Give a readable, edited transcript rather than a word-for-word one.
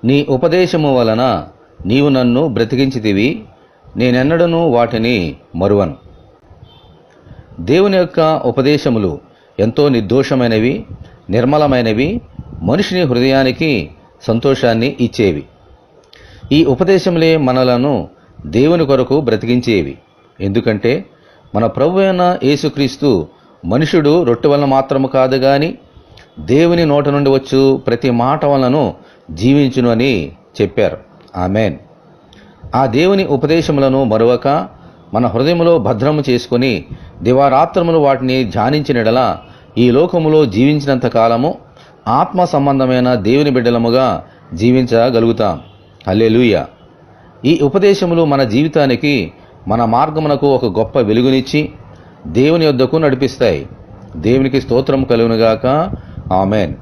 నీ ఉపదేశము వలన నీవు నన్ను బ్రతికించితివి, నేనెన్నడూ వాటిని మరువను. దేవుని యొక్క ఉపదేశములు ఎంతో నిర్దోషమైనవి, నిర్మలమైనవి, మనిషిని హృదయానికి సంతోషాన్ని ఇచ్చేవి. ఈ ఉపదేశములే మనలను దేవుని కొరకు బ్రతికించేవి. ఎందుకంటే మన ప్రభువు అయిన యేసుక్రీస్తు మనుషుడు రొట్టె వలన మాత్రము కాదు గాని దేవుని నోట నుండి వచ్చు ప్రతి మాట వలన జీవించును అని చెప్పారు. ఆమెన్. ఆ దేవుని ఉపదేశములను మరువక మన హృదయములో భద్రము చేసుకొని దివారాత్రములు వాటిని ధ్యానించినడలా ఈ లోకములో జీవించినంత కాలము ఆత్మ సంబంధమైన దేవుని బిడ్డలముగా జీవించగలుగుతాం. హల్లెలూయా. ఈ ఉపదేశములు మన జీవితానికి, మన మార్గమునకు ఒక గొప్ప వెలుగునిచ్చి దేవుని యొద్దకు నడిపిస్తాయి. దేవునికి స్తోత్రం కలుగునుగాక. ఆమెన్.